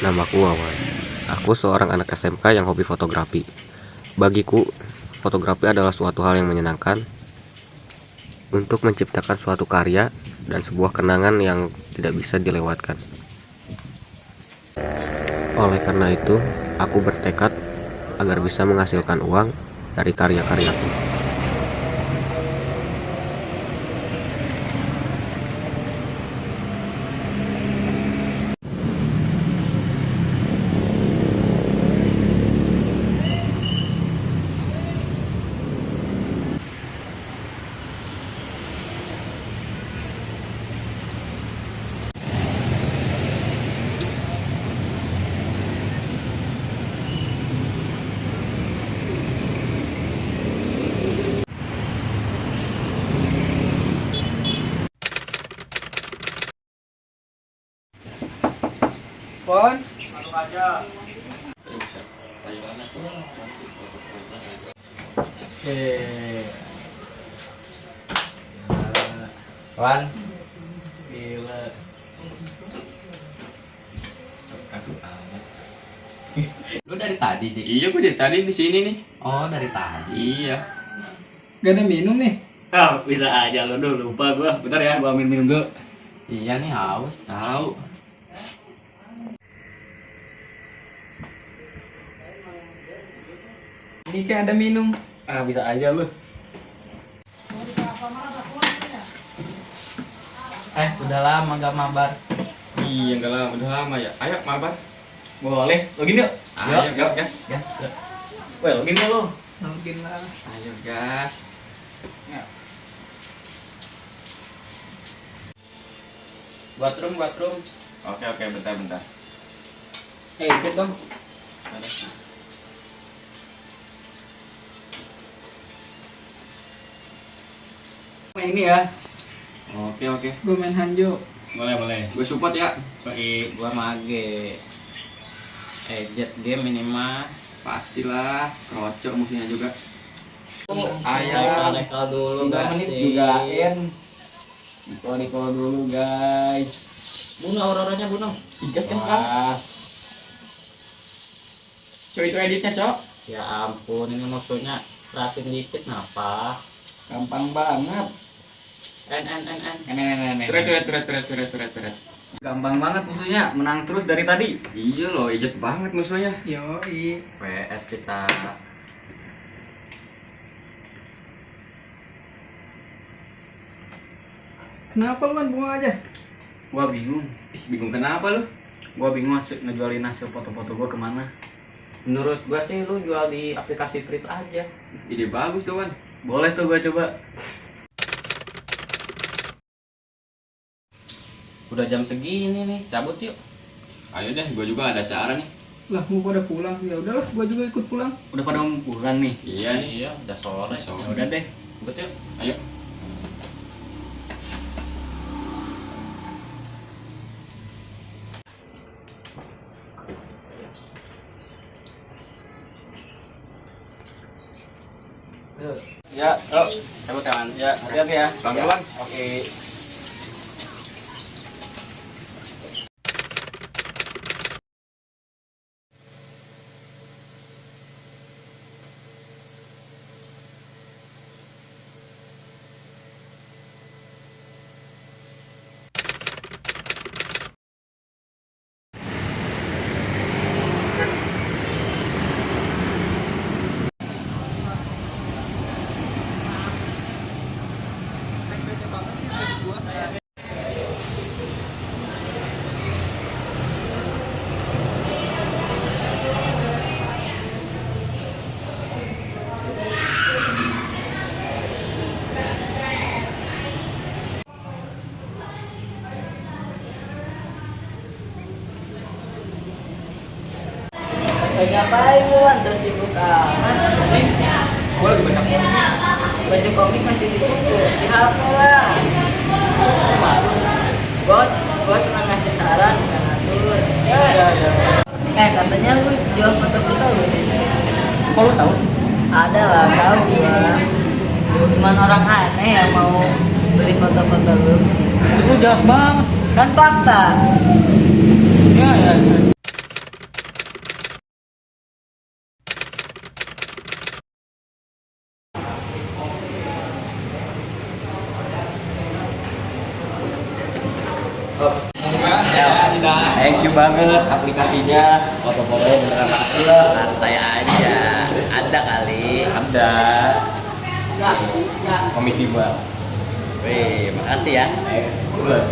Namaku Wawan. Aku seorang anak SMK yang hobi fotografi. Bagiku, fotografi adalah suatu hal yang menyenangkan untuk menciptakan suatu karya dan sebuah kenangan yang tidak bisa dilewatkan. Oleh karena itu, aku bertekad agar bisa menghasilkan uang dari karya-karyaku. Pon, masuk aja. Wan, Gila. lu dari tadi, Dik? Iya, gue dari tadi di sini nih. Oh, dari tadi. Iya. Gak ada minum nih. Ah, bisa aja lo dulu, lupa gua. Bentar ya, gua ambil minum dulu. Iya nih haus. Tahu. Ini kayak ada minum. Ah, bisa aja lu. Udah lama gak mabar. Iya, enggak lama, udah lama ya. Ayo, mabar. Boleh, login yuk. Ayo, gas, gas. Gas. Weh, login ya lo. Mungkin lah. Ayo, gas. Buat room. Oke, bentar. Ikut dong. Main ini ya. Oke. Gue main Hanjo. Boleh. Gue support ya. Bagi Gua mage. Jet game ini mah. Pastilah, krocok musuhnya juga. ayam. Reka dulu 3 menit juga in. Di follow dulu guys. Bunuh auroranya bunuh. Gas kan kan? Wah, Coba itu editnya, Cok. ya ampun ini musuhnya rasin dikit napa? Gampang banget. N. Tret. Gampang banget musuhnya, menang terus dari tadi. Iya loh, ejek banget musuhnya. Yoi. PS kita. Kenapa lu main bunga aja? Gua bingung. Bingung kenapa lu? Gua bingung ngejualin hasil foto-foto gua kemana. Menurut gua sih lu jual di aplikasi Treat aja. Ide bagus tuh, Wan. Boleh tuh gua coba. Udah jam segini nih, cabut yuk. Ayo deh, gue juga ada acara nih. Lah mau pada pulang. Ya udahlah, gua juga ikut pulang. Udah pada mau pulang nih. Iya nih. Iya, udah sore. Sore. Ya udah deh. Cabut yuk. Ayo. Ya, cabut kawan. Ya, hati-hati ya. Pelan-pelan. Oke. Ngapain lu Wan? Terus sibuk amat. Gua lagi banyak Baju komik masih ditutup. Dihapus lah. Gua cuma ngasih saran bukan atur. Katanya lu jual foto-foto lu. Kok lu tahu? Ada lah, tahu gua. Cuman orang aneh yang mau beli foto-foto lu. Itu jahat banget. Kan fakta. Ya. Thank you banget aplikasinya. Foto-foto beneran asli lah. Santai aja. Ada kali. Ada. Komisi buat. Wih, makasih ya. Bulan.